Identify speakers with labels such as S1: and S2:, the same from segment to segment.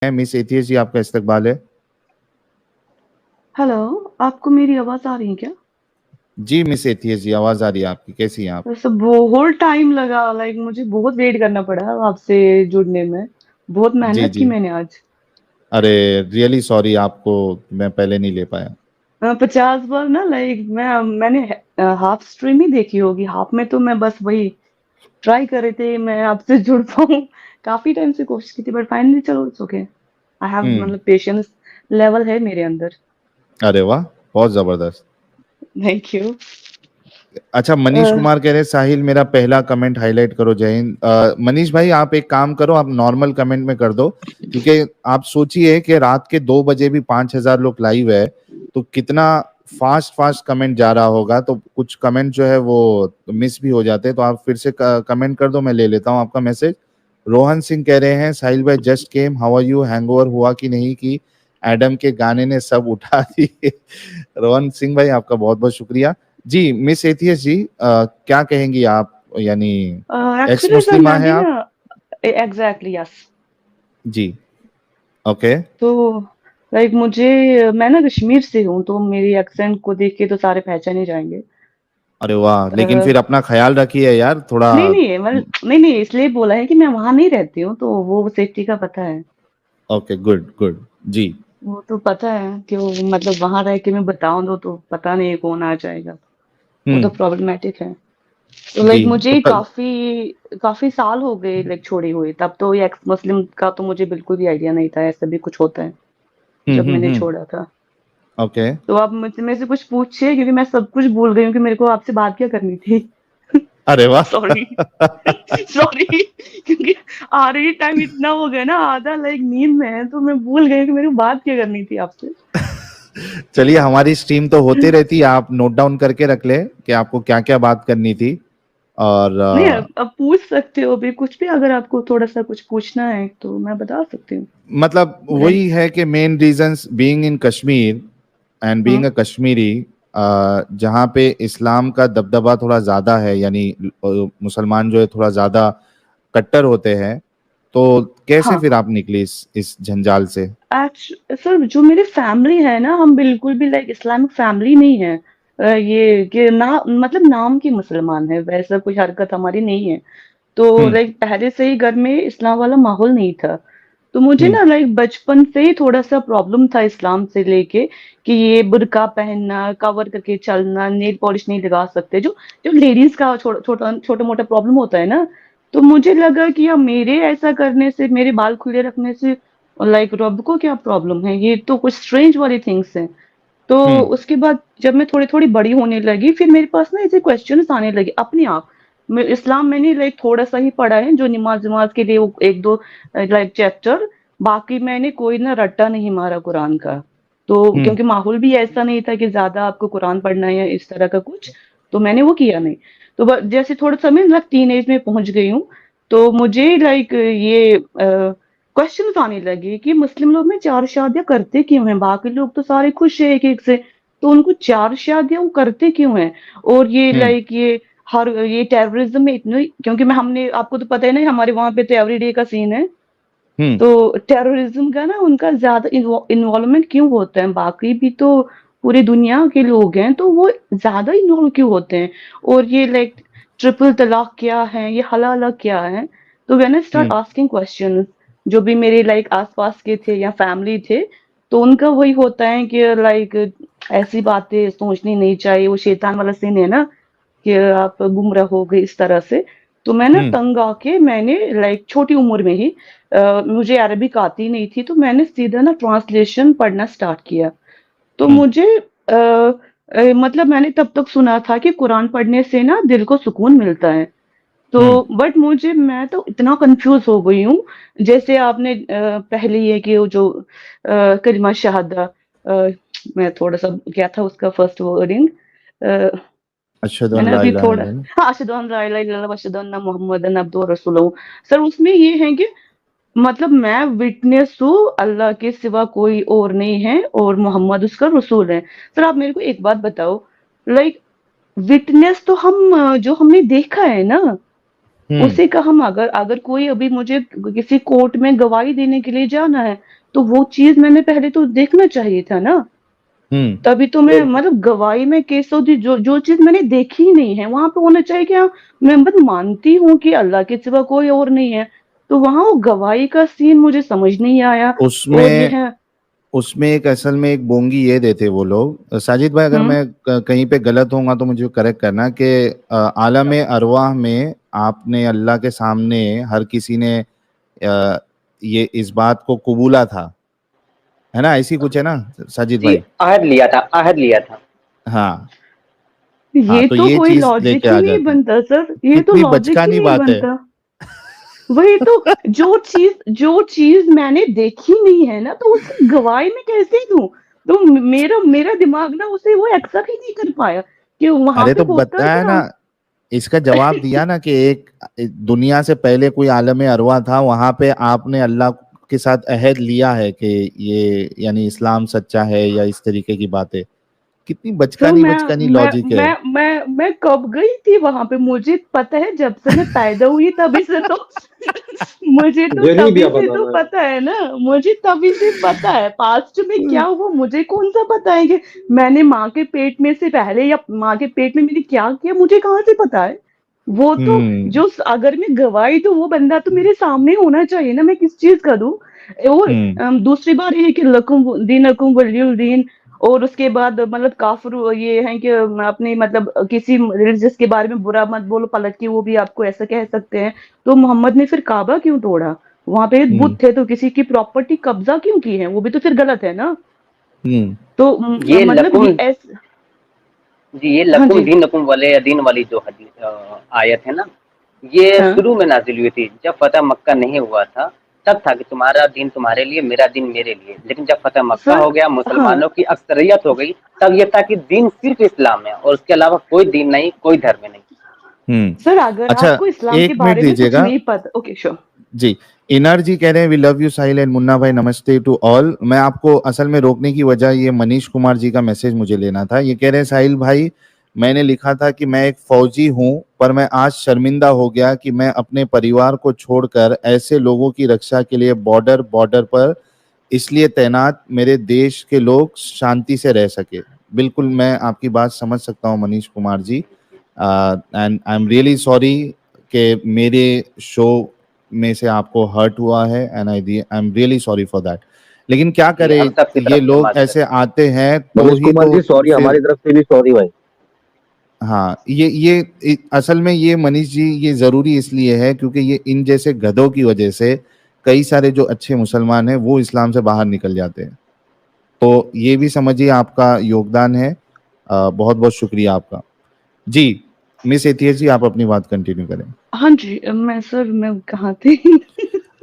S1: Miss atheist जी, आपका इस्तकबाल है।
S2: हेलो, आपको मेरी आवाज़ आ रही है क्या?
S1: जी मिस एथियस जी, आवाज आ रही है आपकी। कैसी हैं आप?
S2: वैसे बहुत टाइम लगा, मुझे बहुत वेट करना पड़ा आपसे जुड़ने में। बहुत
S1: जी
S2: मेहनत की
S1: जी।
S2: मैंने आज।
S1: अरे रियली सॉरी, आपको मैं पहले नहीं ले पाया।
S2: 50 बार ना, मैंने हाफ स्ट्रीम ही देखी होगी। हाफ में तो मैं बस वही ट्राई कर रहे थे मैं आपसे जुड़ पाऊँ। काफी टाइम से कोशिश की थी, बट फाइनली चलो it's okay. I have
S1: hmm.
S2: Patience level है मेरे अंदर।
S1: अरे वाह, बहुत जबरदस्त।
S2: Thank you.
S1: अच्छा, मनीष कुमार कह रहे हैं, साहिल मेरा पहला कमेंट हाईलाइट करो। जय हिंद। मनीष भाई, आप एक काम करो, आप नॉर्मल कमेंट में कर दो, क्योंकि आप सोचिए कि रात के 2 बजे भी 5,000 लोग लाइव है, तो कितना फास्ट फास्ट कमेंट जा रहा होगा। तो कुछ कमेंट जो है वो मिस भी हो जाते हैं, तो आप फिर से कमेंट कर दो, मैं ले लेता हूँ आपका मैसेज। रोहन सिंह कह रहे हैं, साहिल भाई just came, how are you, hangover हुआ कि नहीं, कि एडम के गाने ने सब उठा दिए। रोहन सिंह भाई, आपका बहुत बहुत शुक्रिया। जी मिस एथियस जी, क्या कहेंगी आप, यानी एक्स
S2: एक्चुअली सर,
S1: मुस्लिमा
S2: मैं
S1: है
S2: भी ना।
S1: आप?
S2: Exactly yes.
S1: जी। ओके।
S2: तो मैं ना कश्मीर से हूँ, तो मेरी एक्सेंट को देख के तो सारे पहचान ही जाएंगे।
S1: अरे वाह, लेकिन
S2: अ,
S1: फिर अपना ख्याल रखिए यार थोड़ा।
S2: नहीं नहीं, नहीं नहीं, इसलिए बोला है कि मैं वहां नहीं रहती हूँ, तो वो सेफ्टी का पता है।
S1: Okay, good good. जी।
S2: वो तो पता है कि वो वहां रह के मैं बताऊं तो पता नहीं कौन आ जाएगा। वो तो
S1: हम्म।
S2: प्रॉब्लमेटिक है। तो
S1: जी। तो
S2: मुझे
S1: कल।
S2: काफी काफी साल हो गए छोड़े हुए। तब तो ये एक्स मुस्लिम का तो मुझे बिल्कुल भी आइडिया नहीं था ऐसा भी कुछ होता है, जब मैंने
S1: हम्म।
S2: छोड़ा था।
S1: ओके।
S2: तो आप मुझसे मेरे से कुछ पूछिए, क्योंकि मैं सब कुछ भूल गई हूँ कि मेरे को आपसे बात क्या करनी थी।
S1: अरे वाह।
S2: सॉरी। सॉरी। क्योंकि ऑलरेडी टाइम इतना हो गया ना, आधा नींद में है, तो मैं भूल गई कि मेरे को बात क्या करनी थी आपसे।
S1: चलिए, हमारी स्ट्रीम तो होती रहती है, आप नोट डाउन करके रख ले कि आपको क्या क्या बात करनी थी। और
S2: नहीं, अब पूछ सकते हो भी कुछ भी, अगर आपको थोड़ा सा कुछ पूछना है तो मैं बता सकती हूँ।
S1: मतलब
S2: लाइक।
S1: वही है कि main reasons being in Kashmir and being
S2: हाँ।
S1: अ कश्मीरी, जहाँ पे इस्लाम का दबदबा थोड़ा ज़्यादा है, यानी मुसलमान जो है थोड़ा ज़्यादा कट्टर होते हैं, तो कैसे
S2: हाँ।
S1: फिर आप निकली इस जंजाल से?
S2: सर, जो मेरी फैमिली है ना, हम बिल्कुल भी इस्लामिक फैमिली नहीं है। ये कि ना, मतलब नाम की मुसलमान है, वैसा कोई हरकत हमारी नहीं है। तो
S1: हम्म
S2: पहले से ही घर में इस्लाम वाला माहौल नहीं था। तो मुझे
S1: हम्म
S2: ना बचपन से ही थोड़ा सा प्रॉब्लम था इस्लाम से लेके, कि ये बुर्का पहनना, कवर करके चलना, नेल पॉलिश नहीं लगा सकते, जो जो लेडीज का छोटा छोटा मोटा प्रॉब्लम होता है ना। तो मुझे लगा कि यार, मेरे ऐसा करने से, मेरे बाल खुले रखने से रब को क्या प्रॉब्लम है, ये तो कुछ स्ट्रेंज वाली थिंग्स हैं। तो
S1: हम्म
S2: उसके बाद जब मैं थोड़ी थोड़ी बड़ी होने लगी, फिर मेरे पास ना ऐसे क्वेश्चंस आने लगे अपने आप। इस्लाम मैंने थोड़ा सा ही पढ़ा है, जो नमाज नमाज के लिए वो एक दो चैप्टर। बाकी मैंने कोई ना रट्टा नहीं मारा कुरान का। तो
S1: हम्म
S2: क्योंकि माहौल भी ऐसा नहीं था कि ज्यादा आपको कुरान पढ़ना है या इस तरह का कुछ, तो मैंने वो किया नहीं। तो जैसे थोड़ा सा मैं टीन एज में पहुंच गई हूँ, तो मुझे ये क्वेश्चन आने लगे कि मुस्लिम लोग में 4 शादियां करते क्यों हैं, बाकी लोग तो सारे खुश है एक एक से, तो उनको 4 शादियां वो करते क्यों हैं। और ये
S1: हम्म
S2: ये टेररिज्म में इतने, क्योंकि मैं हमने आपको तो पता है ना, हमारे वहां पे तो एवरीडे का सीन है।
S1: हम्म
S2: तो टेररिज्म का ना उनका ज्यादा इन्वॉल्वमेंट क्यों होता है, बाकी भी तो पूरी दुनिया के लोग हैं, तो वो ज्यादा इन्वॉल्व क्यों होते हैं। और ये ट्रिपल तलाक क्या है, ये हलाला क्या है। तो when I start
S1: hmm
S2: asking questions, जो भी मेरे आसपास के थे या फैमिली थे, तो उनका वही होता है कि ऐसी बातें सोचनी नहीं चाहिए, वो शैतान वाला सीन है ना, कि आप गुमराह हो गए इस तरह से। तो मैं ना
S1: हम्म
S2: तंग आके मैंने छोटी उम्र में ही, मुझे अरबिक आती नहीं थी, तो मैंने सीधा ना ट्रांसलेशन पढ़ना स्टार्ट किया। तो
S1: हम्म
S2: मुझे मतलब मैंने तब तक सुना था कि कुरान पढ़ने से ना दिल को सुकून मिलता है। तो
S1: हम्म
S2: बट मुझे मैं तो इतना कंफ्यूज हो गई हूँ। जैसे आपने पहले ये कि वो जो कलिमा शहादा, मैं थोड़ा सा क्या था उसका फर्स्ट वर्डिंग,
S1: अशहदु अन
S2: मैंने
S1: ला
S2: अभी
S1: इलाहा
S2: थोड़ा,
S1: इल्लल्लाह।
S2: हाँ, अशहदु अन ला इलाहा इल्लल्लाह व अशहदु अन्ना मुहम्मदन अब्दुहु व रसूलुहु। सर, उसमें ये है कि मैं विटनेस हूँ, अल्लाह के सिवा कोई और नहीं है, और मोहम्मद उसका रसूल है। सर, आप मेरे को एक बात बताओ, लाइक विटनेस तो हम जो हमने देखा है ना,
S1: हम्म।
S2: उसी का हम अगर अगर कोई अभी मुझे किसी कोर्ट में गवाही देने के लिए जाना है, तो वो चीज मैंने पहले तो देखना चाहिए था ना।
S1: हम्म।
S2: तभी तो मैं
S3: बिल्कुल।
S2: मतलब गवाही में केस होती, जो जो चीज मैंने देखी ही नहीं है वहां पे होना चाहिए कि हाँ, मैं मतलब मानती हूँ कि अल्लाह के सिवा कोई और नहीं है। तो वहां वो गवाही का सीन मुझे समझ नहीं आया। और ये
S1: उसमें
S2: है।
S1: उसमें एक असल में एक बोंगी ये देते वो लोग, साजिद भाई अगर
S2: हम्म।
S1: मैं कहीं पे गलत होऊंगा तो मुझे करेक्ट करना, कि आलम अरवाह में आपने अल्लाह के सामने हर किसी ने ये इस बात को कबूला था, है ना? ऐसी कुछ है ना साजिद
S3: जी,
S1: भाई?
S3: आहद लिया था, आहद लिया था।
S1: हाँ। हाँ,
S2: ये
S1: तो
S2: तो
S1: ये
S2: कोई
S1: चीज
S2: लॉजिक
S1: लेके
S2: ही
S1: आ
S2: नहीं
S1: जाते हैं।
S2: बनता सर, ये तो
S1: कितनी
S2: लॉजिक ही
S1: बचकानी
S2: नहीं
S1: बात है।
S2: बनता। वही तो, जो चीज मैंने देखी नहीं है ना, तो उसकी गवाही मैं कैसे दूं? तो मेरा मेरा दिमाग ना उसे वो एक्सेप्ट ही नहीं कर पाया कि वहां
S1: अरे
S2: पे
S1: तो
S2: होता
S1: बताया
S2: क्या।
S1: ना, इसका जवाब दिया ना कि एक दुनिया से पहले कोई आलम अरवा था, वहां पे आपने अल्लाह के साथ अहद लिया है कि ये यानी इस्लाम सच्चा है या इस तरीके की बातें। कितनी
S2: तो
S1: बचकानी बचकानी लॉजिक है।
S2: मैं कब गई थी वहां पे? मुझे पता है जब से मैं पैदा हुई तभी से तो मुझे तो
S3: मुझे नहीं
S2: तभी
S3: दिया
S2: से
S3: पता
S2: तो
S3: था।
S2: पता है ना। मुझे तभी से पता है पास्ट में क्या हुआ, मुझे कौन सा पता है कि मैंने माँ के पेट में से पहले या माँ के पेट में मैंने क्या किया, मुझे कहाँ से पता है? वो तो
S1: हम्म।
S2: जो अगर मैं गवाही दूं वो बंदा तो मेरे सामने होना चाहिए ना, मैं किस चीज का दूं? और
S1: हम्म।
S2: दूसरी बात ये है कि लकुम दीनकुम वलियुल दीन। और उसके बाद मतलब काफिर ये है कि अपने मतलब किसी रिलीजियस के बारे में बुरा मत बोलो पलट के, वो भी आपको ऐसा कह सकते हैं। तो मोहम्मद ने फिर काबा क्यों तोड़ा? वहां पे
S1: हम्म।
S2: बुत थे तो किसी की प्रॉपर्टी कब्जा क्यों की है? वो भी तो फिर गलत है ना।
S1: हम्म।
S2: तो
S3: ये
S2: मतलब
S3: लकुम
S2: ये ऐस
S3: जी, ये
S2: हाँ
S3: लकुम
S2: जी।
S3: दीनकुम वलिय दीन वाली जो आयत है ना, ये
S2: हाँ
S3: शुरू में नाजिल हुई थी जब फतह मक्का नहीं हुआ था। तब था कि तुम्हारा दीन तुम्हारे लिए, मेरा दीन मेरे लिए। लेकिन जब फतह मक्का
S2: सर।
S3: हो गया,
S2: हाँ
S3: मुसलमानों की अक्सरियत हो गई, तब ये था कि दीन सिर्फ इस्लाम है और उसके अलावा कोई दीन नहीं, कोई धर्म नहीं।
S1: हम्म।
S2: सर, अगर
S1: अच्छा,
S2: आपको इस्लाम के
S1: एक मिनट
S2: बारे में कुछ
S1: दीजिएगा।
S2: नहीं पता, ओके श्योर।
S1: जी, इनर जी कह रहे हैं we love you Sahil and Munna भाई, नमस्ते टू ऑल। मैं आपको असल में रोकने की वजह ये मनीष कुमार जी का मैसेज मुझे लेना था। ये कह रहे हैं साहिल भाई, मैंने लिखा था कि मैं एक फौजी हूं, पर मैं आज शर्मिंदा हो गया कि मैं अपने परिवार को छोड़कर ऐसे लोगों की रक्षा के लिए बॉर्डर बॉर्डर पर इसलिए तैनात मेरे देश के लोग शांति से रह सके। बिल्कुल मैं आपकी बात समझ सकता हूं Manish Kumar ji, and I am really sorry कि मेरे शो में से आपको हर्ट हुआ है, and I am really sorry for that. लेकिन क्या
S3: जी, हम
S1: करें,
S3: सबकी
S1: ये
S3: तरफ से
S1: लोग
S3: माजरत
S1: ऐसे
S3: है।
S1: आते हैं तो
S4: मनीष
S1: ही
S4: कुमार
S1: तो
S4: जी सॉरी,
S1: फिर।
S4: हमारी तरफ से भी सॉरी भाई।
S1: हाँ, असल में ये मनीष जी ये जरूरी इसलिए है क्योंकि ये इन जैसे गधों की वजह से कई सारे जो अच्छे मुसलमान हैं वो इस्लाम से बाहर निकल जाते हैं। तो ये भी समझिए आपका योगदान है। बहुत बहुत शुक्रिया आपका। जी, मिस एथियस जी आप अपनी बात कंटिन्यू करें।
S2: हाँ जी, मैं कहाँ थी?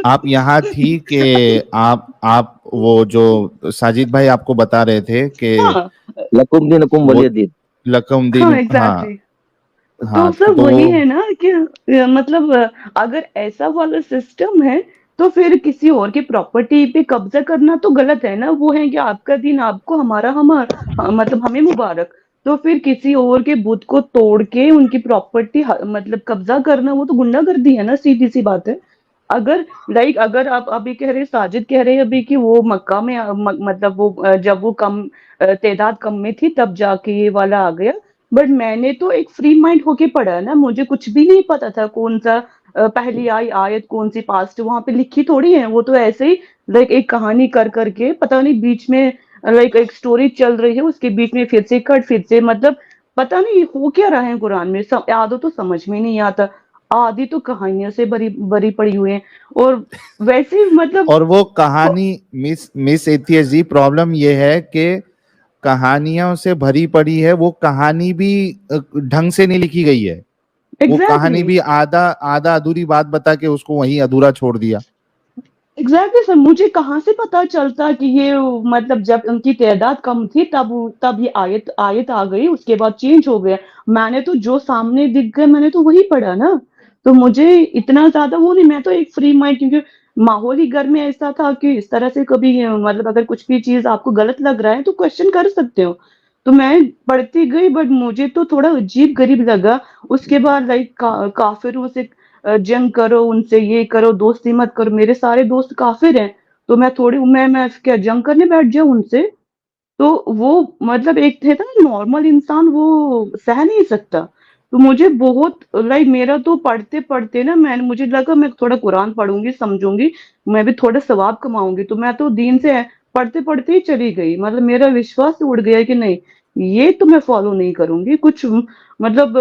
S1: आप यहाँ थी कि आप वो जो साजिद भाई आपको बता रहे थे कि
S2: हाँ
S4: लकुम दिन लकुम
S1: वो
S4: वलिय दिन।
S1: लकमदीन,
S2: हाँ
S1: हाँ।
S2: एग्जैक्टली। तो
S1: हाँ,
S2: सर
S1: तो वो
S2: वही है ना कि मतलब अगर ऐसा वाला सिस्टम है, तो फिर किसी और की प्रॉपर्टी पे कब्जा करना तो गलत है ना। वो है कि आपका दिन आपको, हमारा हमारा मतलब हमें मुबारक। तो फिर किसी और के बुत को तोड़ के उनकी प्रॉपर्टी मतलब कब्जा करना, वो तो गुंडागर्दी है ना, सीधी सी बात है। अगर अगर आप अभी कह रहे, साजिद कह रहे हैं अभी कि वो मक्का में मतलब वो जब वो कम तादाद कम में थी तब जाके ये वाला आ गया। बट मैंने तो एक फ्री माइंड होके पढ़ा ना, मुझे कुछ भी नहीं पता था कौन सा पहली आई आयत कौन सी पास्ट वहां पे लिखी थोड़ी है। वो तो ऐसे ही एक कहानी कर करके पता नहीं बीच में एक स्टोरी चल रही है, उसके बीच में फिर से कट फिर से मतलब पता नहीं हो क्या रहा है कुरान में। आदो तो समझ में नहीं आता। आधी तो कहानियों से भरी भरी पड़ी हुई है। और वैसे ही मतलब
S1: और वो कहानी, मिस मिस एथियस जी प्रॉब्लम ये है कि कहानियों से भरी पड़ी है, वो कहानी भी ढंग से नहीं लिखी गई है। वो कहानी
S2: एग्जैक्टली
S1: भी आधा आधा अधूरी बात बता के उसको वहीं अधूरा छोड़ दिया।
S2: एग्जैक्टली सर, मुझे कहाँ से पता चलता कि ये मतलब जब उनकी तादाद कम थी तब ये आयत आयत आ गई, उसके बाद चेंज हो गया। मैंने तो जो सामने दिख गए मैंने तो वही पढ़ा ना। तो मुझे इतना ज्यादा वो नहीं, मैं तो एक फ्री माइंड, क्योंकि माहौल ही घर में ऐसा था कि इस तरह से कभी मतलब अगर कुछ भी चीज आपको गलत लग रहा है तो क्वेश्चन कर सकते हो। तो मैं पढ़ती गई, बट मुझे तो थोड़ा अजीब गरीब लगा। उसके बाद काफिरों से जंग करो उनसे, ये करो, दोस्ती मत करो, मेरे सारे दोस्त काफिर हैं, तो मैं क्या जंग करने बैठ जाऊं उनसे? तो वो मतलब एक थे ना नॉर्मल इंसान, वो सह नहीं सकता। तो मुझे बहुत लाइक मेरा तो पढ़ते पढ़ते ना मुझे लगा मैं थोड़ा कुरान पढ़ूंगी, समझूंगी, मैं भी थोड़ा सवाब कमाऊंगी, तो मैं तो दीन से पढ़ते पढ़ते ही चली गई। मतलब मेरा विश्वास उड़ गया कि नहीं, ये तो मैं फॉलो नहीं करूंगी कुछ। मतलब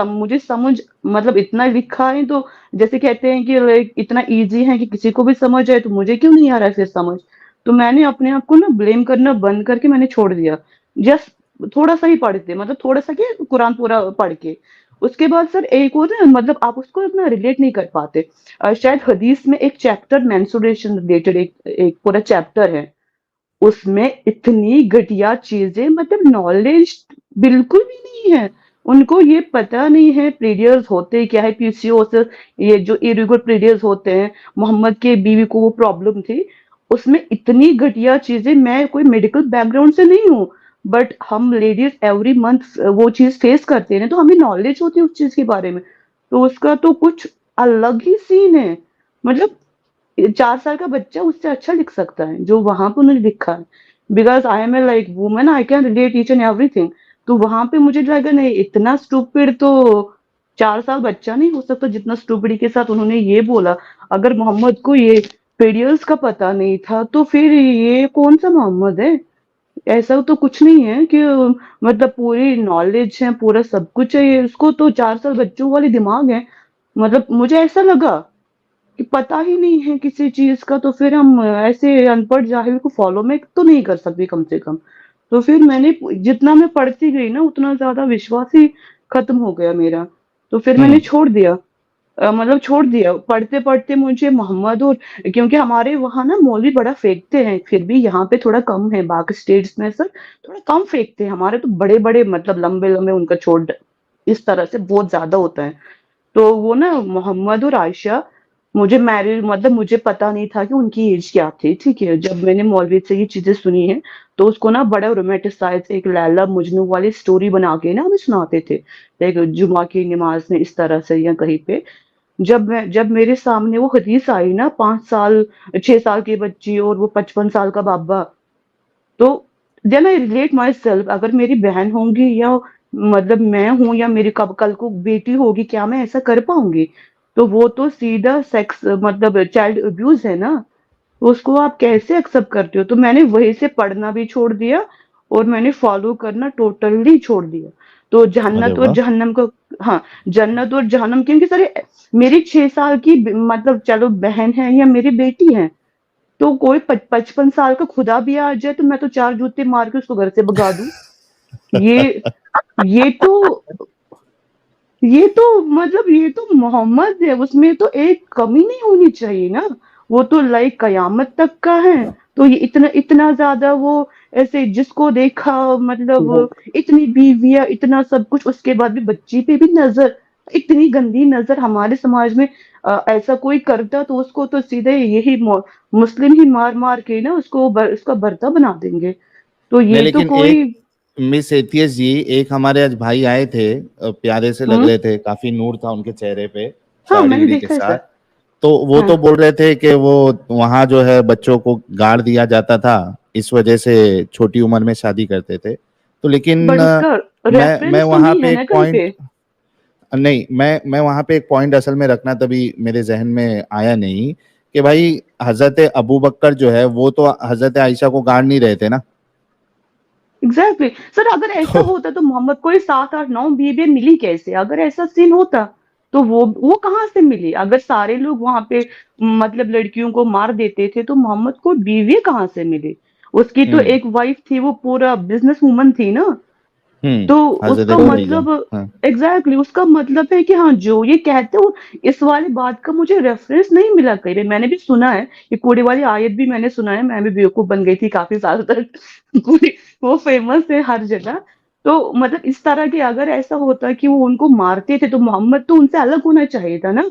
S2: मुझे समझ, मतलब इतना लिखा है तो जैसे कहते हैं कि लाइक इतना इजी है कि किसी को भी समझ आए, तो मुझे क्यों नहीं आ रहा है फिर समझ? तो मैंने अपने आप को ना ब्लेम करना बंद करके मैंने छोड़ दिया। जस्ट थोड़ा सा ही पढ़ते, मतलब थोड़ा सा क्या, कुरान पूरा पढ़ के। उसके बाद सर एक और ना, मतलब आप उसको अपना रिलेट नहीं कर पाते। शायद हदीस में एक चैप्टर मेंस्ट्रुएशन रिलेटेड एक पूरा चैप्टर है, उसमें इतनी घटिया चीजें, मतलब नॉलेज बिल्कुल भी नहीं है। उनको ये पता नहीं है पीरियड्स होते क्या है, पीसीओएस, ये जो इरेगुलर पीरियड्स होते हैं, मोहम्मद के बीवी को वो प्रॉब्लम थी। उसमें इतनी घटिया चीजें, मैं कोई मेडिकल बैकग्राउंड से नहीं हूँ, बट हम लेडीज एवरी मंथ वो चीज फेस करते हैं, तो हमें नॉलेज होती है उस चीज के बारे में। तो उसका तो कुछ अलग ही सीन है। मतलब 4 साल का बच्चा उससे अच्छा लिख सकता है जो वहां पे उन्होंने लिखा है। Because I am a like women, I can relate each and everything. तो वहां पे मुझे लगा नहीं, इतना स्टूपिड तो 4 साल बच्चा नहीं हो सकता जितना स्टूपिडी के साथ उन्होंने ये बोला। अगर मोहम्मद को ये पीरियड्स का पता नहीं था, तो फिर ये कौन सा मोहम्मद है? ऐसा तो कुछ नहीं है कि मतलब पूरी नॉलेज है, पूरा सब कुछ है, ये उसको तो 4 साल बच्चों वाली दिमाग है। मतलब मुझे ऐसा लगा कि पता ही नहीं है किसी चीज का, तो फिर हम ऐसे अनपढ़ जाहिल को फॉलो में तो नहीं कर सकते कम से कम। तो फिर मैंने जितना मैं पढ़ती गई ना, उतना ज्यादा विश्वास ही खत्म हो गया मेरा। तो फिर मैंने छोड़ दिया। मतलब छोड़ दिया पढ़ते पढ़ते मुझे मोहम्मद और, क्योंकि हमारे वहां ना मौलवी बड़ा फेंकते हैं, फिर भी यहाँ पे थोड़ा कम है, बाकी स्टेट्स में सर थोड़ा कम फेंकते हैं, हमारे तो बड़े बड़े मतलब लंबे लंबे उनका छोड़ इस तरह से बहुत ज्यादा होता है। तो वो ना मोहम्मद और आयशा, मुझे मैरिज मतलब मुझे पता नहीं था कि उनकी एज क्या थी, ठीक है। जब मैंने मौलवी से ये चीजें सुनी है, तो उसको ना बड़ा रोमांटिसाइज एक लैला मजनू वाली स्टोरी बना के ना हमें सुनाते थे, एक जुमा की नमाज में इस तरह से या कहीं पे। जब मेरे सामने वो हदीस आई ना, 5 साल 6 साल की बच्ची और वो 55 साल का बाबा, तो then I relate myself, अगर मेरी बहन होंगी या मतलब मैं हूं या मेरी कब कल को बेटी होगी, क्या मैं ऐसा कर पाऊंगी? तो वो तो सीधा सेक्स मतलब चाइल्ड अब्यूज है ना। तो उसको आप कैसे एक्सेप्ट करते हो? तो मैंने वहीं से पढ़ना भी छोड़ दिया और मैंने फॉलो करना टोटली छोड़ दिया। तो
S1: अरे
S2: जन्नत और
S1: वाह।
S2: जहन्नम को, हाँ, जन्नत और जहन्नम, क्योंकि सर मेरी 6 साल की मतलब चलो बहन है या मेरी बेटी है, तो कोई 55 साल का खुदा भी आ जाए तो मैं तो 4 जूते मार के उसको घर से भगा दूं। ये ये तो मतलब ये तो मोहम्मद है, उसमें तो एक कमी नहीं होनी चाहिए ना। वो तो लाइक कयामत तक का है। तो ये इतना इतना ज्यादा वो ऐसे जिसको देखा, मतलब इतनी बीवियां, इतना सब कुछ, उसके बाद भी बच्ची पे भी नजर, इतनी गंदी नजर हमारे समाज में। ऐसा कोई करता तो उसको तो सीधे यही मुस्लिम ही मार मार के ना उसको उसका भरता बना देंगे। तो
S1: नहीं,
S2: ये तो
S1: लेकिन
S2: कोई।
S1: एक मिस एथियस जी, एक हमारे आज भाई आए थे, प्यारे से लग
S2: हम्म।
S1: रहे थे, काफी नूर था उनके चेहरे पे,
S2: हाँ,
S1: साड़ी
S2: मैंने
S1: उड़ी के
S2: देखा है
S1: साथ।
S2: सर।
S1: तो वो
S2: हाँ,
S1: तो बोल रहे थे कि वो वहां जो है बच्चों को गाड़ दिया जाता था, इस वजह से छोटी उम्र में शादी करते थे। तो लेकिन
S2: बट उसका
S1: मैं
S2: रेफरेंस तो
S1: वहां
S2: नहीं है
S1: पे
S2: ना
S1: एक
S2: कहीं पे।
S1: पॉइंट, नहीं, मैं वहां पे एक पॉइंट असल में रखना तभी मेरे जहन में आया नहीं कि भाई हजरत अबू बकर जो है वो तो हजरत आयशा को गाड़ नहीं रहे थे ना।
S2: एग्जैक्टली सर, अगर ऐसा
S1: तो
S2: होता तो मोहम्मद को ये 7 8 9 बीबी मिली कैसे? अगर ऐसा सीन होता तो वो कहाँ से मिली? अगर सारे लोग वहां पे मतलब लड़कियों को मार देते थे, तो मोहम्मद को बीवी कहाँ से मिली? उसकी तो
S1: हम्म
S2: एक वाइफ थी, वो पूरा बिजनेस वूमन थी ना। तो उसका
S1: हजरत खदीजा।
S2: मतलब
S1: हाँ।
S2: उसका मतलब है कि हाँ, जो ये कहते हो, इस वाली बात का मुझे रेफरेंस नहीं मिला कहीं पे। मैंने भी सुना है ये कूड़े वाली आयत भी मैंने सुना है, मैं भी बेवकूफ बन गई थी काफी साल तक। कूड़े वो फेमस है हर जगह। तो मतलब इस तरह के अगर ऐसा होता कि वो उनको मारते थे, तो मोहम्मद तो उनसे अलग होना चाहिए था ना।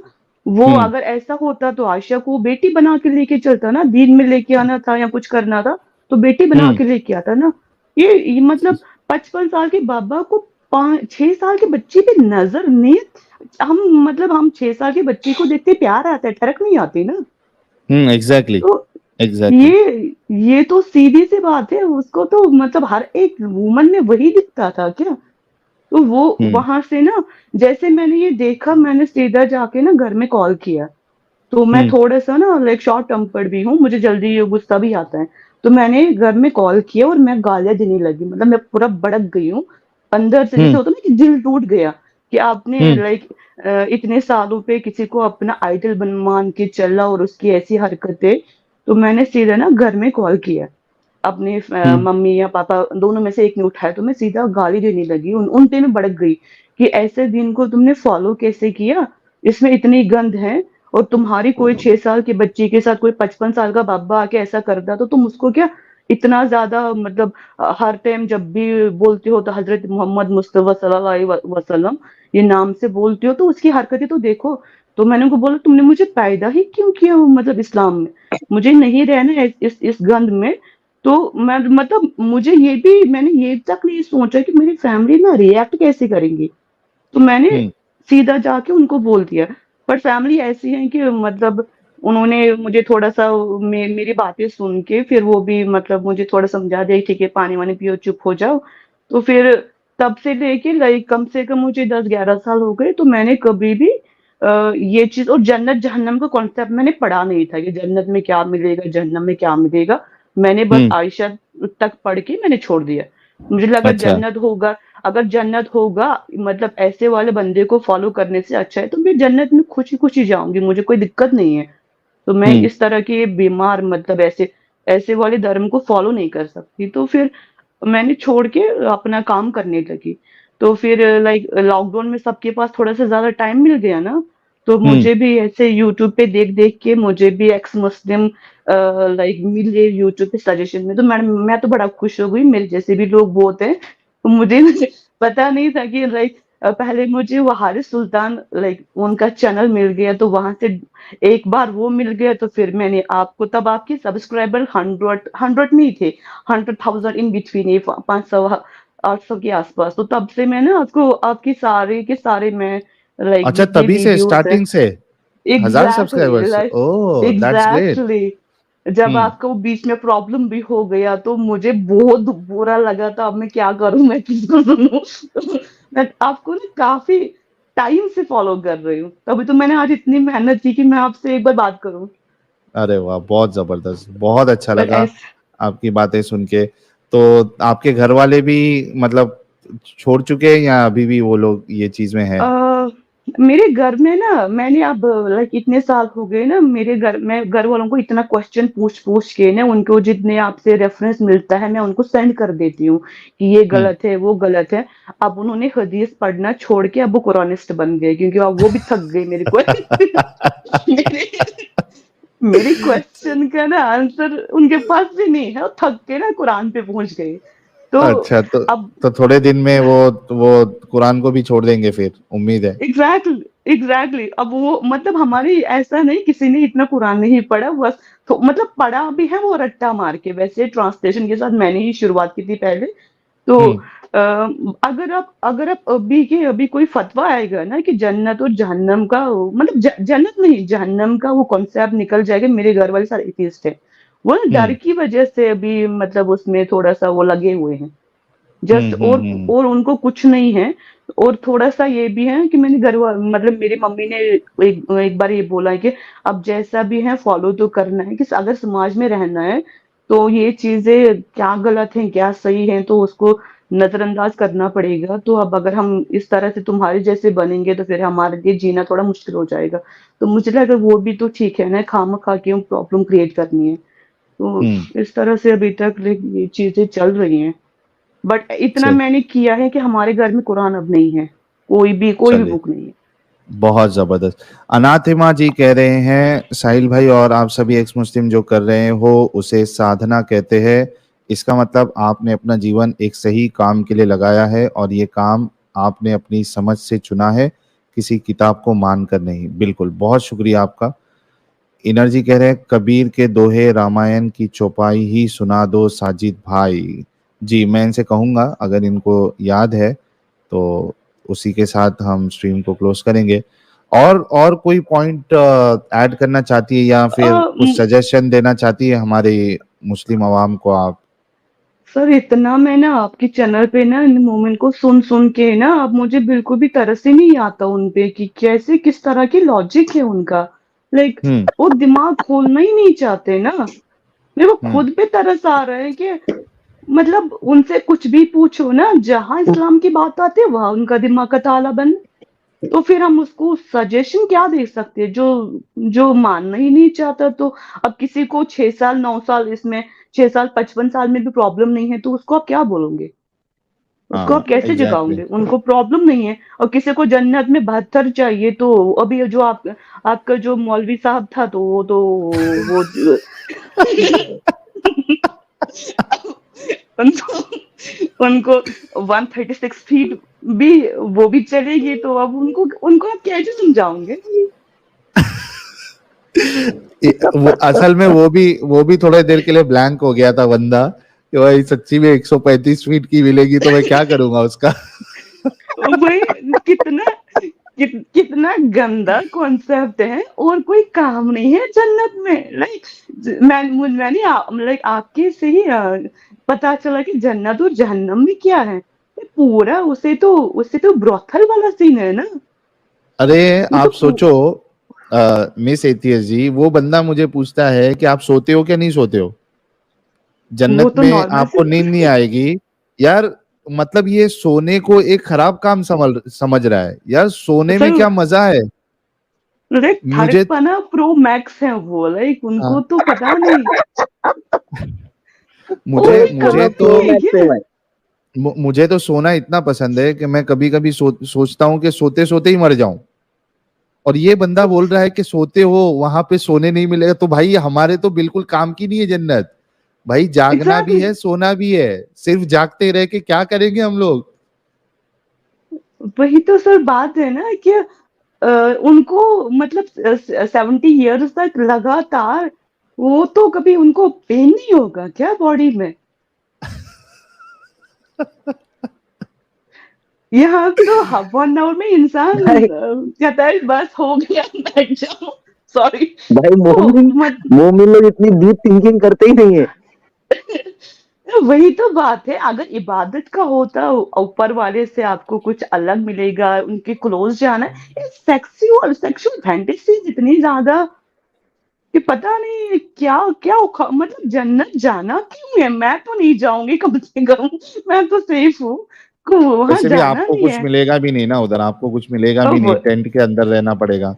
S2: वो
S1: हम्म
S2: अगर ऐसा होता तो आयशा को बेटी बना के लेके चलता ना, दीन में लेके आना था या कुछ करना था, तो बेटी बना
S1: हम्म
S2: के लेके आता ना। ये मतलब 55 साल के बाबा को 6 साल के बच्चे पे नजर नहीं, हम मतलब हम 6 साल के बच्चे को देखते प्यार आता है, ठरक नहीं आती ना।
S1: एग्जैक्टली
S2: तो
S1: एग्जैक्टली।
S2: ये तो सीधी सी बात है, उसको तो मतलब हर एक वुमन में वही दिखता था क्या? तो वो
S1: हम्म
S2: वहां से ना, जैसे मैंने ये देखा, मैंने सीधा जाके ना घर में कॉल किया। तो मैं
S1: हम्म
S2: थोड़ा सा ना लाइक शॉर्ट टेम्पर्ड भी हूँ, मुझे जल्दी ये गुस्सा भी आता है। तो मैंने घर में कॉल किया और मैं गालियां देने लगी, मतलब मैं पूरा भड़क गई हूँ अंदर से। जैसे
S1: हम्म
S2: होता है ना कि दिल टूट गया कि आपने
S1: हम्म
S2: लाइक इतने सालों पे किसी को अपना आइडल बन मान के चला और उसकी ऐसी हरकतें। तो मैंने सीधा ना घर में कॉल किया, अपने
S1: हम्म
S2: मम्मी या पापा दोनों में से एक ने उठाया, तो मैं सीधा गाली देने लगी, उन पे मैं भड़क गई कि ऐसे दिन को तुमने फॉलो कैसे किया, इसमें इतनी गंध है। और तुम्हारी कोई 6 साल के बच्चे के साथ कोई 55 साल का बाबा आके ऐसा करता तो तुम उसको क्या इतना ज्यादा मतलब हर टाइम जब भी बोलते हो तो हजरत मोहम्मद मुस्तफा सल्लल्लाहु अलैहि वसल्लम ये नाम से बोलते हो, तो उसकी हरकतें तो देखो। तो मैंने उनको बोला तुमने मुझे पैदा ही क्यों किया मतलब इस्लाम में, मुझे नहीं रहना है इस गंध में। तो मैं मतलब मुझे ये भी मैंने ये तक नहीं सोचा कि मेरी फैमिली ना रिएक्ट कैसे करेंगी। तो मैंने
S1: हम्म
S2: सीधा जाके उनको बोल दिया। पर फैमिली ऐसी है कि मतलब उन्होंने मुझे थोड़ा सा मेरी बातें सुन के फिर वो भी मतलब मुझे थोड़ा समझा दिया ठीक है पानी वानी पियो चुप हो जाओ। तो फिर तब से लेके लाइक कम से कम मुझे 10-11 साल हो गए, तो मैंने कभी भी ये चीज और जन्नत जहन्नम का कॉन्सेप्ट मैंने पढ़ा नहीं था कि जन्नत में क्या मिलेगा जहन्नम में क्या मिलेगा। मैंने बस
S1: हम्म
S2: आयशा तक पढ़ के मैंने छोड़ दिया। मुझे लगा
S1: अच्छा
S2: जन्नत होगा, अगर जन्नत होगा मतलब ऐसे वाले बंदे को फॉलो करने से अच्छा है तो मैं जन्नत में खुशी खुशी जाऊंगी, मुझे कोई दिक्कत नहीं है। तो मैं
S1: हम्म
S2: इस तरह के बीमार मतलब ऐसे ऐसे वाले धर्म को फॉलो नहीं कर सकती। तो फिर मैंने छोड़ के अपना काम करने लगी। तो फिर लाइक लॉकडाउन में सबके पास थोड़ा सा ज्यादा टाइम मिल गया ना, तो
S1: हम्म
S2: मुझे भी ऐसे यूट्यूब पे देख देख के मुझे भी एक्स मुस्लिम लाइक मिले यूट्यूब पे सजेशन में। तो मैं तो बड़ा खुश हो गई, मेरे जैसे भी लोग बहुत हैं। तो मुझे पता नहीं था कि लाइक पहले मुझे वो हारिस सुल्तान लाइक उनका चैनल मिल गया, तो वहां से एक बार वो मिल गया तो फिर मैंने आपको तब आपके सब्सक्राइबर 100 में ही थे, 100,000 इन बिटवीन, ये 500-800 के आसपास। तो तब से मैं ना आपको आपकी सारे के सारे मैं लाइक
S1: अच्छा,
S2: जितने
S1: तभी से
S2: वीडियोस है।
S1: स्टार्टिंग से 1000 subscribers,
S2: like
S1: oh that's great.
S2: Exactly जब
S1: हम्म
S2: आपका वो बीच में प्रॉब्लम भी हो गया तो मुझे बहुत बुरा लगा था, अब मैं क्या करूं, मैं किसको सुनूं। तो मैं आपको ना काफी टाइम से फॉलो कर रही हूँ, तभी तो मैंने आज इतनी मेहनत की कि मैं आपसे एक बार बात करूं।
S1: अरे वाह, बहुत जबरदस्त, बहुत अच्छा
S2: पर
S1: लगा
S2: ऐसे
S1: आपकी बातें सुन के। तो आपके घर वाले भी मतलब छोड़ चुके हैं या अभी भी वो लोग ये चीज में है?
S2: अ, मेरे घर में ना मैंने अब लाइक इतने साल हो गए ना, मेरे घर में घर वालों को इतना क्वेश्चन पूछ पूछ के ना उनको जितने आपसे रेफरेंस मिलता है मैं उनको सेंड कर देती हूँ कि ये
S1: हम्म
S2: गलत है वो गलत है। अब उन्होंने हदीस पढ़ना छोड़ के अब वो कुरानिस्ट बन गए, क्योंकि अब वो भी थक गए मेरे को मेरे मेरी क्वेश्चन का ना आंसर उनके पास भी नहीं है, वो थक के ना कुरान पे पहुंच गए। तो
S1: अच्छा,
S2: अब
S1: तो थोड़े दिन में वो कुरान को भी छोड़ देंगे फिर, उम्मीद है।
S2: एग्जैक्टली अब वो मतलब हमारी ऐसा नहीं किसी ने इतना कुरान नहीं पढ़ा बस। तो मतलब पढ़ा भी है वो रट्टा मार के, वैसे ट्रांसलेशन के साथ मैंने ही शुरुआत की थी पहले। तो
S1: हम्म
S2: अगर आप अभी के अभी कोई फतवा आएगा ना कि जन्नत और जहन्नम का मतलब जन्नत नहीं जहन्नम का वो कॉन्सेप्ट निकल जाएगा, मेरे घर वाले सारे एथिस्ट है, वो ना डर
S1: हम्म
S2: की वजह से अभी मतलब उसमें थोड़ा सा वो लगे हुए हैं जस्ट। और उनको कुछ नहीं है। और थोड़ा सा ये भी है कि मैंने मतलब मेरी मम्मी ने एक बार ये बोला है कि अब जैसा भी है फॉलो तो करना है, कि अगर समाज में रहना है तो ये चीजें क्या गलत है क्या सही है तो उसको नजरअंदाज करना पड़ेगा। तो अब अगर हम इस तरह से तुम्हारे जैसे बनेंगे तो फिर हमारे लिए जीना थोड़ा मुश्किल हो जाएगा। तो मुझे लगा वो भी तो ठीक है ना, खामखा क्यों प्रॉब्लम क्रिएट करनी है। तो
S1: हम्म
S2: इस तरह से अभी तक ये चीजें चल रही हैं। बट इतना
S1: चल
S2: मैंने किया है कि हमारे घर में कुरान अब नहीं है, कोई भी
S1: चलिए,
S2: बुक नहीं है।
S1: बहुत जबरदस्त। अनाथिमा जी कह रहे हैं, साहिल भाई और आप सभी एक्स मुस्लिम जो कर रहे हो उसे साधना कहते हैं। इसका मतलब आपने अपना जीवन एक सही काम के लिए लगाया है और ये काम आपने अपनी समझ से चुना है, किसी किताब को मानकर नहीं। बिल्कुल, बहुत शुक्रिया आपका। एनर्जी कह रहे हैं, कबीर के दोहे रामायण की चौपाई ही सुना दो साजिद भाई। जी, मैं इनसे कहूँगा अगर इनको याद है तो उसी के साथ हम स्ट्रीम को क्लोज करेंगे। और कोई पॉइंट ऐड करना चाहती है या फिर कुछ सजेशन देना चाहती है हमारे मुस्लिम अवाम को आप?
S2: सर इतना मैं ना आपके चैनल पे ना इन मोमेंट को सुन सुन के ना अब मुझे बिल्कुल भी तरस ही नहीं आता उन पे कि कैसे किस तरह की लॉजिक है उनका। लाइक वो दिमाग खोलना ही नहीं चाहते ना। मेरे को खुद पे तरस आ रहा है कि मतलब उनसे कुछ भी पूछो ना, जहां इस्लाम की बात आती है वहां उनका दिमाग का ताला बंद। तो फिर हम उसको सजेशन क्या दे सकते हैं जो जो मानना ही नहीं चाहता। तो अब किसी को 6 साल 9 साल इसमें 6 साल 55 साल में भी प्रॉब्लम नहीं है तो उसको आप क्या बोलोगे? उसको आप कैसे
S1: एग्जैक्टली।
S2: जगाओगे? उनको प्रॉब्लम नहीं है। और किसी को जन्नत में 72 चाहिए तो अभी जो आपका जो मौलवी साहब था तो वो उनको उनको 136 फीट भी वो भी चलेगी तो अब उनको उनको आप कैसे समझाओगे?
S1: असल में वो भी थोड़ी देर के लिए ब्लैंक हो गया था बंदा कि भाई सच्ची में 135 फीट की मिलेगी तो मैं क्या करूंगा उसका।
S2: वही कितना गंदा कॉन्सेप्ट है और कोई काम नहीं है जन्नत में। लाइक मैंने लाइक आपके से ही पता चला कि जन्नत और जहन्नम में क्या है। ये पूरा उसे तो ब्रोथल वाला सीन है ना।
S1: अरे
S2: वो
S1: आप
S2: तो
S1: सोचो मिस एथियस जी, वो बंदा मुझे पूछता है कि आप सोते हो क्या नहीं सोते हो?
S2: वो
S1: जन्नत
S2: तो
S1: में
S2: नॉर्मल
S1: आपको नींद नहीं आएगी यार। मतलब ये सोने को एक खराब काम समझ रहा है यार। सोने में
S2: सर।
S1: क्या मजा है?
S2: लाइक
S1: मुझे
S2: थरकपना प्रो मैक्स है वो। लाइक उनको
S1: हाँ,
S2: तो पता नहीं।
S1: मुझे
S2: और
S1: मुझे
S2: कहाँ
S1: तो
S2: पे है ये?
S1: मुझे तो सोना इतना पसंद है कि मैं कभी कभी सोचता हूँ कि सोते सोते ही मर जाऊं। और ये बंदा बोल रहा है कि सोते हो वहां पे सोने नहीं मिलेगा। तो भाई हमारे तो बिल्कुल काम की नहीं है जन्नत। भाई जागना भी
S2: एग्जैक्टली।
S1: है सोना भी है। सिर्फ जागते रह के क्या करेंगे हम लोग?
S2: वही तो सर बात है ना कि उनको मतलब 70 ईयर्स तक लगातार वो तो कभी उनको पेन नहीं होगा क्या बॉडी में? यहाँ तो हाफ 1 आवर में इंसान
S4: भाई
S2: कहता है बस हो गया बैठ जाओ। सॉरी।
S4: भाई
S2: तो
S4: मोमिन
S2: मत
S4: मोमिन लोग इतनी डीप थिंकिंग करते ही नहीं है।
S2: वही तो बात है। अगर इबादत का होता ऊपर वाले से आपको कुछ अलग मिलेगा, उनके क्लोज जाना है, सेक्सुअल फैंटेसी इतनी ज्यादा कि पता नहीं क्या क्या मतलब जन्नत जाना क्यों है? मैं तो नहीं जाऊंगी कम से कम। मैं तो सेफ हूँ। को वहां
S1: वैसे भी
S2: जाना
S1: आपको
S2: नहीं
S1: कुछ
S2: है।
S1: मिलेगा भी नहीं ना उधर। आपको कुछ मिलेगा भी नहीं,
S2: अब
S1: टेंट के अंदर रहना पड़ेगा।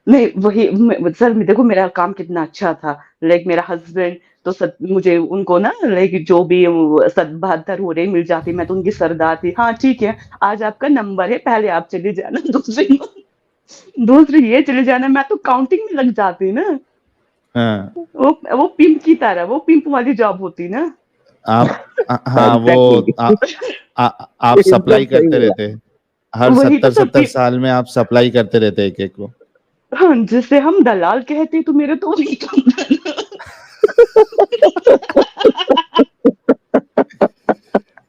S2: नहीं वही सर देखो मेरा काम कितना अच्छा था। लाइक मेरा हस्बैंड तो मुझे उनको ना लाइक जो भी 72 हो रहे मिल जाती, मैं तो उनकी सरदार थी। हाँ ठीक है, आज आपका नंबर है, पहले आप चले जाना। दूसरी ये चले जाना, मैं तो काउंटिंग में लग जाती ना।
S1: हाँ
S2: वो पिंप की तरह, वो पिंप वाली जॉब होती ना।
S1: हाँ
S4: एग्जैक्टली।
S1: आप
S4: एकदम
S1: सप्लाई
S4: सही
S1: करते
S4: बोला।
S1: रहते हैं। हर
S2: वही तो
S1: 70 साल में आप सप्लाई करते रहते हैं एक एक को।
S2: हाँ जिसे हम दलाल कहते तो मेरे तो वही काम था।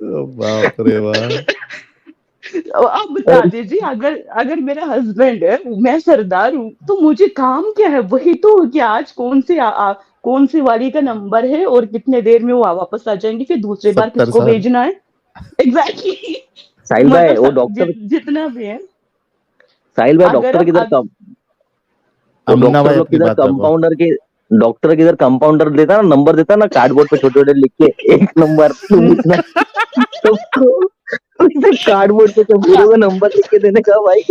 S1: बाप रे बाप।
S2: आप बता दीजिए, अगर अगर मेरा हस्बैंड है, मैं सरदार हूँ, तो मुझे काम क्या है? वही तो कि आज कौन सी वाली का नंबर है और कितने देर में वो वापस आ जाएंगे, फिर दूसरी बार
S1: 70
S2: किसको
S1: साल।
S2: भेजना है। एग्जैक्टली।
S4: साहिल भाई
S2: मतलब
S4: वो डॉक्टर
S2: जितना भी है।
S4: साहिल भाई
S2: अगर
S4: डॉक्टर
S2: आप
S4: किधर कम वो
S1: अमुन्ना
S4: डॉक्टर
S1: भाई
S4: लोग
S1: अपनी
S4: किधर
S1: बात रखो।
S4: कंपाउंडर देता ना, नंबर देता ना कार्डबोर्ड पे छोटे छोटे लिख के, एक नंबर तुम इतना सबको उसे कार्डबोर्ड पे कंप्यूटर में नंबर लिख के देने का भाई।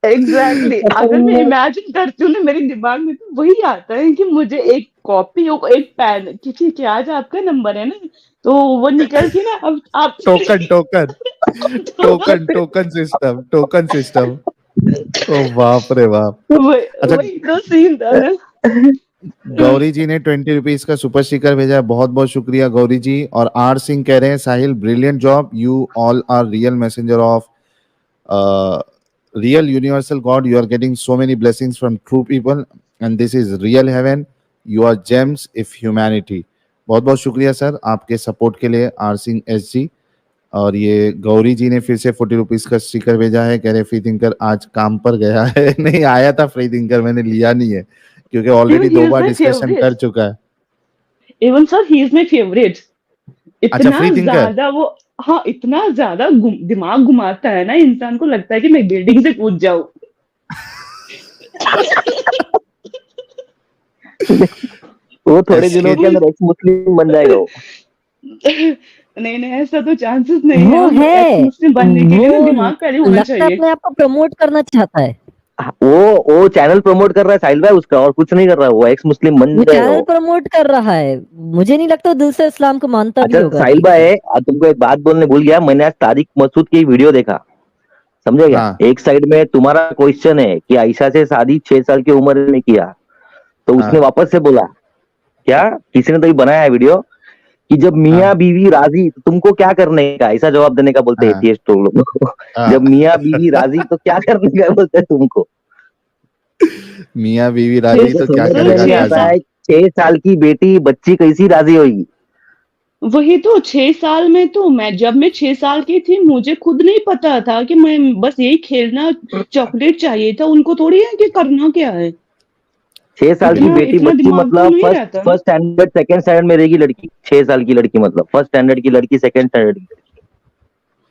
S2: एग्जैक्टली अगर मैं इमेजिन करती हूँ ना, मेरे दिमाग में तो वही आता है कि मुझे एक कॉपी और एक पेन कि ठीक है आज आपका नंबर है ना, तो वो निकल के ना अब आप
S1: टोकन टोकन टोकन सिस्टम। ओ बाप रे बाप। अच्छा,
S2: वही तो सीन था ना।
S1: गौरी जी ने 20 रुपीज का सुपर स्टिकर भेजा है। बहुत बहुत शुक्रिया गौरी जी। और आर सिंह कह रहे हैं Sahil brilliant job, you all are real messenger of real universal God. You are getting so many blessings from true people, and this is real heaven. You are gems if humanity. बहुत बहुत शुक्रिया sir आपके support के लिए, are Singh S G. और ये गौरी जी ने फिर से 40 रुपीज का स्टिकर भेजा है, कह रहे फ्री थिंकर आज काम पर गया है। नहीं आया था फ्री थिंकर, मैंने लिया नहीं है क्योंकि already
S2: Even he
S1: 2
S2: is
S1: bar
S2: my
S1: discussion कर
S2: favorite.
S1: चुका है।
S2: Even sir, he is my favorite.
S1: अच्छा,
S2: इतना
S1: फ्री थिंकर।
S2: ज्यादा वो, हाँ इतना ज्यादा दिमाग घुमाता है ना, इंसान को लगता है कि मैं बिल्डिंग से कूद जाऊं।
S4: वो थोड़े
S1: SK
S4: दिनों के अंदर एक्स मुस्लिम बन जाएगा वो।
S2: नहीं नहीं, ऐसा तो चांसेस नहीं है।
S5: वो
S2: एक्स
S5: है,
S2: मुस्लिम बनने के लिए ना
S5: वो
S2: दिमाग पहले होना
S5: लगता है
S2: चाहिए।
S5: अपने आप को प्रमोट करना चाहता है।
S4: वो चैनल प्रमोट कर रहा है साहिल भाई उसका, और कुछ नहीं कर रहा है। वो एक्स मुस्लिम बन
S5: वो
S4: जाएगा
S5: चैनल
S4: वो।
S5: प्रमोट कर रहा है, मुझे नहीं लगता वो दिल से इस्लाम को मानता भी
S4: अच्छा
S5: होगा।
S4: साहिल भाई, तुमको एक बात बोलने भूल गया, मैंने आज तारिक मसूद की वीडियो देखा, समझे क्या?
S1: हाँ
S4: एक साइड में तुम्हारा क्वेश्चन है कि आयशा से शादी 6 साल की उम्र में किया, तो उसने
S1: हाँ
S4: वापस से बोला, क्या किसी ने तो ये बनाया है वीडियो, कि जब मियाँ
S1: हाँ
S4: बीवी राजी तो तुमको क्या करने का, ऐसा जवाब देने का बोलते हैं
S1: हाँ
S4: एथियस्ट लोग को।
S1: हाँ।
S4: जब मियाँ बीवी राजी तो क्या करने का बोलते हैं तुमको।
S1: मियाँ बीवी राजी
S4: मुझे
S1: तो क्या
S4: समझ में
S1: करेगा
S4: नहीं
S2: छह
S4: आता
S1: काजी।
S2: साल
S4: है, 6 साल की बेटी बच्ची कैसी राजी होगी।
S2: वही तो 6 साल में तो जब मैं 6 साल की थी, मुझे खुद नहीं पता था कि मैं बस यही खेलना, चॉकलेट चाहिए था, उनको थोड़ी है कि करना क्या है।
S4: 6 साल की
S2: इतना
S4: बेटी
S2: इतना
S4: बच्ची
S2: दिमाग तो
S4: मतलब
S2: नहीं
S4: फर्स्ट
S2: रहता ना।
S4: फर्स्ट स्टैंडर्ड सेकंड स्टैंडर्ड में रहेगी लड़की। 6 साल की लड़की मतलब फर्स्ट स्टैंडर्ड की लड़की, सेकंड स्टैंडर्ड की।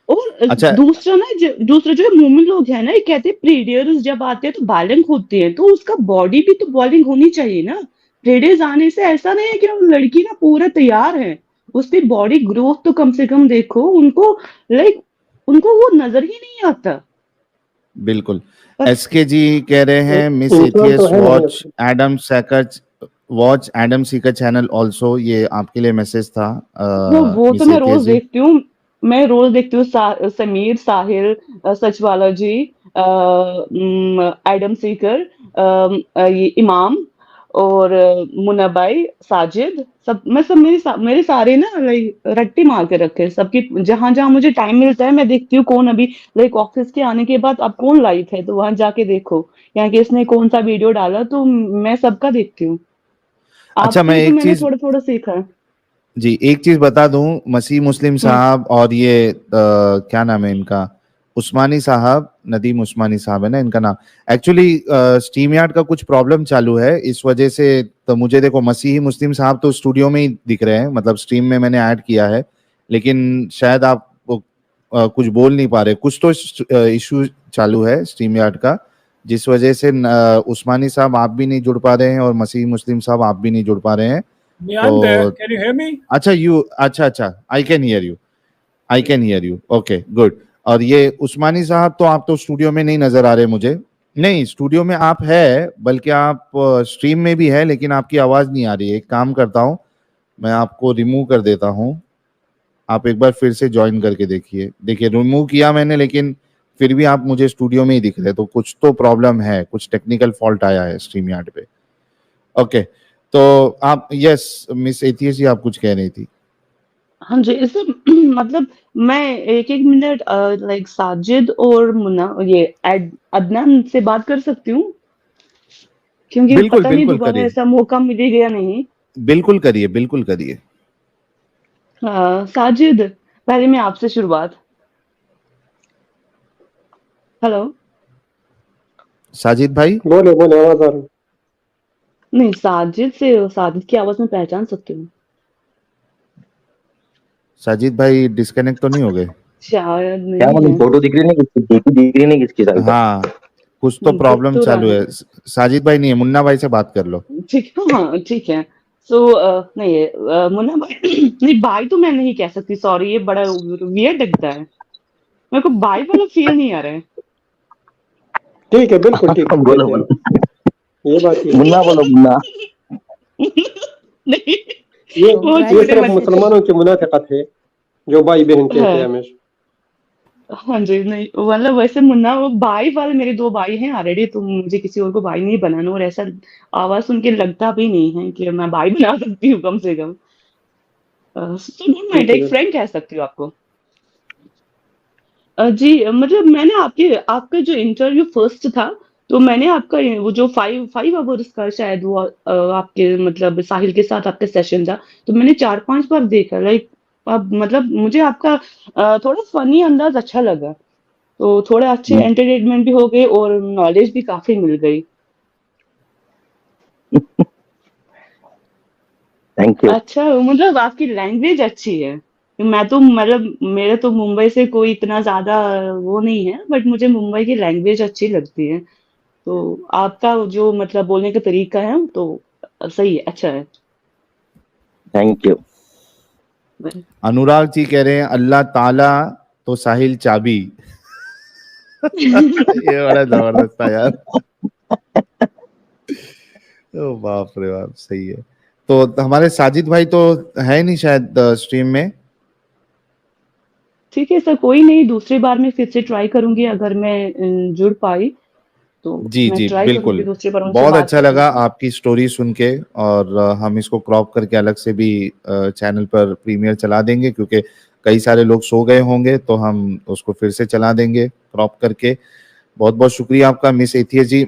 S2: और
S1: अच्छा
S2: दूसरा ना, दूसरे जो मोमिन लोग हैं ना, ये कहते हैं पीरियड्स जब आते हैं तो बालिग होते हैं, तो उसका बॉडी भी तो बालिग होनी चाहिए ना। पीरियड्स आने से ऐसा नहीं है कि वो लड़की ना पूरा तैयार है, उसकी बॉडी ग्रोथ तो कम से कम देखो उनको। लाइक उनको वो नजर ही नहीं आता।
S1: बिल्कुल।
S2: बस
S1: एसके जी कह रहे हैं मिस
S6: इंसान तो
S1: एथियस
S6: है नहीं
S1: watch Adam Sikar channel also, ये आपके लिए मैसेज था
S2: वो तो
S1: मिस
S2: मैं
S1: एथियस
S2: रोज
S1: जी।
S2: देखती हूँ। मैं रोज देखती हूँ समीर, साहिल, सचवाला जी, एडम सीकर, ये इमाम, और मुन्ना भाई, साजिद, सब मैं सब मेरे सारे ना लाइक रट्टी मार के रखे सबकी। जहां जहां मुझे टाइम मिलता है मैं देखती हूँ कौन अभी लाइक ऑफिस के आने के बाद अब कौन लाइव है, तो वहां जाके देखो यहाँ के इसने कौन सा वीडियो डाला, तो मैं सबका देखती हूँ।
S1: अच्छा
S2: आपसे
S1: मैं
S2: ही तो
S1: एक
S2: मैंने
S1: चीज
S2: थोड़ा थोड़ा सीखा है।
S1: जी एक चीज बता दूं, मसीह मुस्लिम साहब और ये क्या नाम है इनका, उस्मानी साहब, नदीम उस्मानी साहब है ना इनका नाम। एक्चुअली स्ट्रीम यार्ड का कुछ प्रॉब्लम चालू है, इस वजह से तो मुझे देखो मसीही मुस्लिम साहब तो स्टूडियो में ही दिख रहे हैं, मतलब स्ट्रीम में मैंने ऐड किया है, लेकिन शायद आप कुछ बोल नहीं पा रहे, कुछ तो इशू चालू है स्ट्रीम यार्ड का, जिस वजह से उस्मानी साहब आप भी नहीं जुड़ पा रहे हैं और मसीही मुस्लिम साहब आप भी नहीं जुड़ पा रहे हैं।
S6: I'm there. Can you hear me?
S1: अच्छा I can hear you okay good. और ये उस्मानी साहब तो आप तो स्टूडियो में नहीं नजर आ रहे मुझे। नहीं, स्टूडियो में आप है, बल्कि आप स्ट्रीम में भी है, लेकिन आपकी आवाज नहीं आ रही है। एक काम करता हूँ, मैं आपको रिमूव कर देता हूँ, आप एक बार फिर से ज्वाइन करके देखिए। देखिए रिमूव किया मैंने, लेकिन फिर भी आप मुझे स्टूडियो में ही दिख रहे, तो कुछ तो प्रॉब्लम है, कुछ टेक्निकल फॉल्ट आया है स्ट्रीम यार्ड पे। ओके, तो आप यस मिस एथियस जी आप कुछ कह रही थी।
S2: हाँ जी, इससे मतलब मैं एक एक मिनट लाइक साजिद और मुन्ना, ये अदनान से बात कर सकती हूँ, क्योंकि
S1: बिल्कुल
S2: पता नहीं
S1: बिल्कुल
S2: दोबारा
S1: करिए,
S2: ऐसा मौका मिलेगा या नहीं।
S1: बिल्कुल करिए, बिल्कुल करिए।
S2: साजिद, पहले मैं आपसे शुरुआत। हेलो।
S1: साजिद भाई,
S6: बोले बोले, आवाज आ रही।
S2: नहीं, साजिद की आवाज में पहचान सकती हूँ।
S1: साजिद भाई डिस्कनेक्ट तो नहीं हो गए?
S2: शायद
S4: क्या
S2: नहीं
S4: मतलब
S2: है।
S4: फोटो दिख रही नहीं किसकी, डीपी दिख रही नहीं किसकी साहिल भाई।
S1: हाँ, कुछ तो
S2: दिख
S1: प्रॉब्लम
S2: तो रहा
S1: चालू
S2: है।
S1: है। साजिद भाई नहीं है, मुन्ना भाई से बात कर लो।
S2: ठीक है, हाँ ठीक है। सो नहीं है मुन्ना भाई। नहीं, भाई तो मैं नहीं कह सकती, सॉरी, ये बड़ा वियर्ड लगता है मेरे को, भाई वाला फील नहीं आ रहा है।
S6: ठीक है, बिल्कुल ठीक
S4: बोलो
S6: कहते
S4: बोलो,
S6: हो, ये बात ही है।
S4: मुन्ना बोलो मुन्ना।
S2: नहीं,
S6: ये
S2: वो
S6: ये
S2: छोटे
S6: सिर्फ
S2: बच्चे।
S6: मुसलमानों की मुनाफिकत है, जो भाई बहन कहते हैं
S2: हाँ
S6: हमेशा।
S2: हाँ जी, नहीं मतलब वैसे मुन्ना, वो भाई वाले मेरे दो भाई हैं ऑलरेडी, तो मुझे किसी और को भाई नहीं बनाना, और ऐसा आवाज सुन के लगता भी नहीं है कि मैं भाई बना सकती हूँ कम से कम। सो डोंट माइंड,
S6: ठीक है,
S2: एक फ्रेंड कह सकती हूँ आपको। जी, मतलब मैंने आपका जो इंटरव्यू फर्स्ट था, तो मैंने आपका वो जो 5 आवर्स का शायद वो आपके मतलब साहिल के साथ आपका सेशन था, तो मैंने 4-5 बार देखा। लाइक अब मतलब मुझे आपका थोड़ा फनी अंदाज अच्छा लगा, तो थोड़े अच्छे एंटरटेनमेंट भी हो गए और नॉलेज भी काफी मिल गई।
S4: Thank you.
S2: अच्छा, मतलब आपकी लैंग्वेज अच्छी है। मैं तो मतलब मेरे तो मुंबई से कोई इतना ज्यादा वो नहीं है, बट मुझे मुंबई की लैंग्वेज अच्छी लगती है। तो आपका जो मतलब बोलने का तरीका है तो सही है, अच्छा है।
S4: Thank you.
S1: अनुराग जी कह रहे हैं अल्लाह ताला तो साहिल चाबी। ये बड़ा जबरदस्त था यार। ओ बाप रे बाप, सही है। तो हमारे साजिद भाई तो है नहीं शायद स्ट्रीम में।
S2: ठीक है सर, कोई नहीं, दूसरी बार में फिर से ट्राई करूंगी, अगर मैं जुड़ पाई तो
S1: जी
S2: मैं
S1: जी
S2: ट्राई करूंगी
S1: बिल्कुल,
S2: दूसरी बार उनसे
S1: बहुत
S2: बात
S1: अच्छा
S2: करने
S1: लगा
S2: की।
S1: आपकी स्टोरी सुन के। और हम इसको क्रॉप करके अलग से भी चैनल पर प्रीमियर चला देंगे, क्योंकि कई सारे लोग सो गए होंगे, तो हम उसको फिर से चला देंगे क्रॉप करके। बहुत बहुत शुक्रिया आपका मिस एथिया जी।